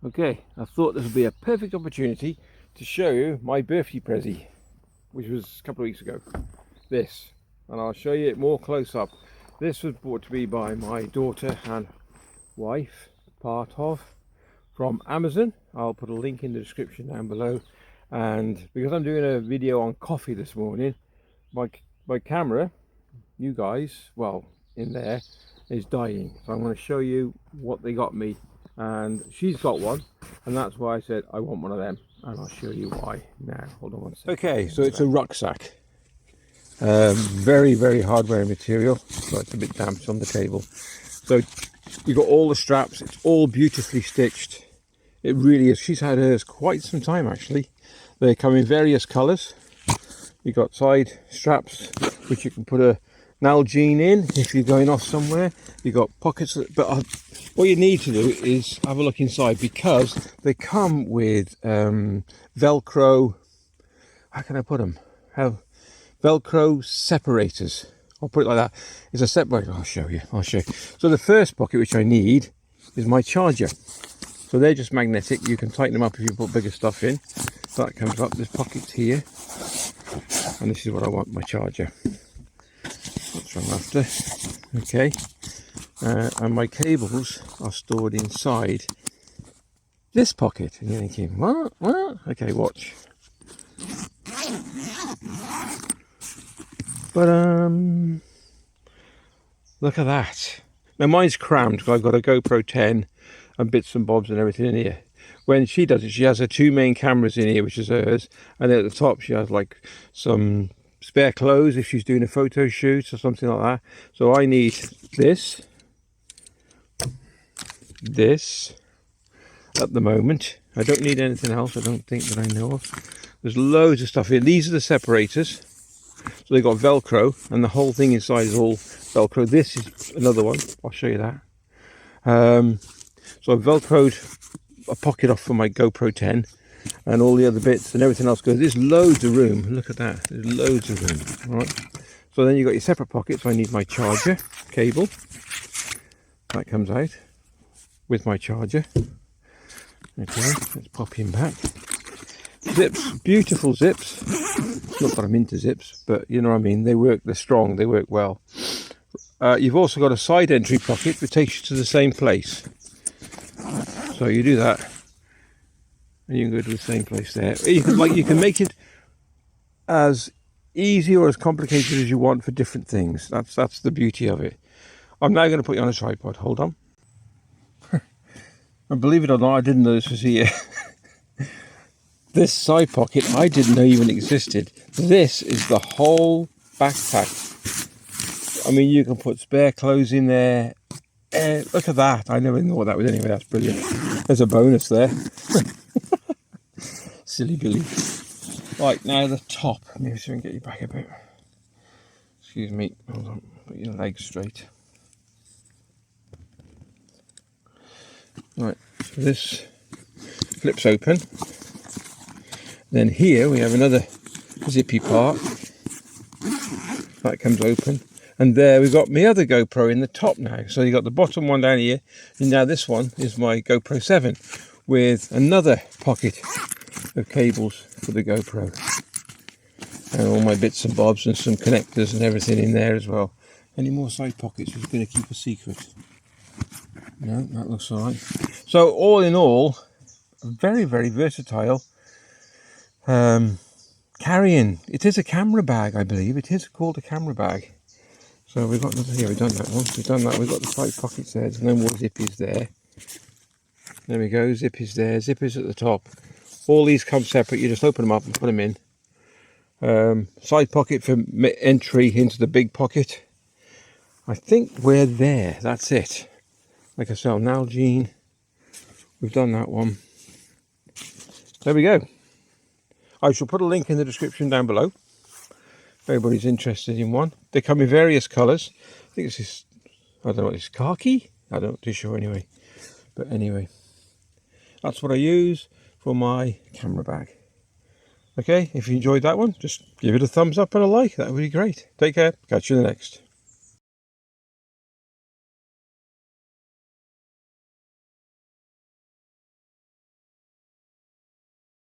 Okay, I thought this would be a perfect opportunity to show you my birthday present, which was a couple of weeks ago. This, and I'll show you it more close up. This was brought to me by my daughter and wife, part of, from Amazon. I'll put a link in the description down below. And because I'm doing a video on coffee this morning, my camera, you guys, well, in there, is dying. So I'm going to show you what they got me. And she's got one, and that's why I said I want one of them, and I'll show you why now. Hold on one second. Okay, so it's a rucksack. Very, very hard-wearing material, so it's a bit damp on the table. So you've got all the straps, it's all beautifully stitched. It really is. She's had hers quite some time actually. They come in various colours. You've got side straps, which you can put a Nalgene in if you're going off somewhere. You've got pockets, but what you need to do is have a look inside, because they come with Velcro, how can I put them? Velcro separators. I'll put it like that. It's a separator. I'll show you. So the first pocket which I need is my charger. So they're just magnetic. You can tighten them up if you put bigger stuff in. So that comes up. There's pockets here. And this is what I want, my charger. That's what I'm after. Okay. And my cables are stored inside this pocket. And you're thinking, what? Okay, watch. But look at that. Now mine's crammed because I've got a GoPro 10 and bits and bobs and everything in here. When she does it, she has her two main cameras in here, which is hers, and then at the top she has like some spare clothes if she's doing a photo shoot or something like that. So I need this at the moment. I don't need anything else, I don't think, that I know of. There's loads of stuff here. These are the separators. So they've got Velcro, and the whole thing inside is all Velcro. This is another one. I'll show you that. So I've Velcroed a pocket off for my GoPro 10, and all the other bits and everything else goes. There's loads of room. Look at that. There's loads of room. All right. So then you've got your separate pockets. So I need my charger cable. That comes out with my charger. Okay, let's pop him back. Zips, beautiful zips. Not that I'm into zips, but you know what I mean. They work, they're strong, they work well. You've also got a side entry pocket that takes you to the same place. So you do that, and you can go to the same place there. You can make it as easy or as complicated as you want for different things. That's the beauty of it. I'm now going to put you on a tripod. Hold on. And believe it or not, I didn't know this was here. This side pocket I didn't know even existed. This is the whole backpack. I mean, you can put spare clothes in there. Look at that. I never knew what that was anyway. That's brilliant. There's a bonus there. Silly Billy. Right, now the top. Maybe so we can get you back a bit. Excuse me. Hold on. Put your legs straight. Right, so this flips open. Then here we have another zippy part. That comes open. And there we've got my other GoPro in the top now. So you've got the bottom one down here. And now this one is my GoPro 7 with another pocket of cables for the GoPro. And all my bits and bobs and some connectors and everything in there as well. Any more side pockets? We're going to keep a secret. No, that looks all right. So all in all, very, very versatile carrying. It is a camera bag, I believe. It is called a camera bag. So we've got here. We've done that one. We've done that. We've got the side pockets there. There's no more zippies there. There we go. Zippies there. Zippers at the top. All these come separate. You just open them up and put them in. Side pocket for entry into the big pocket. I think we're there. That's it. Like I said, Nalgene. We've done that one. There we go. I shall put a link in the description down below if anybody's interested in one. They come in various colours. I think it's this, I don't know what it's, khaki? I'm not too sure anyway. But anyway, that's what I use for my camera bag. Okay, if you enjoyed that one, just give it a thumbs up and a like. That would be great. Take care. Catch you in the next.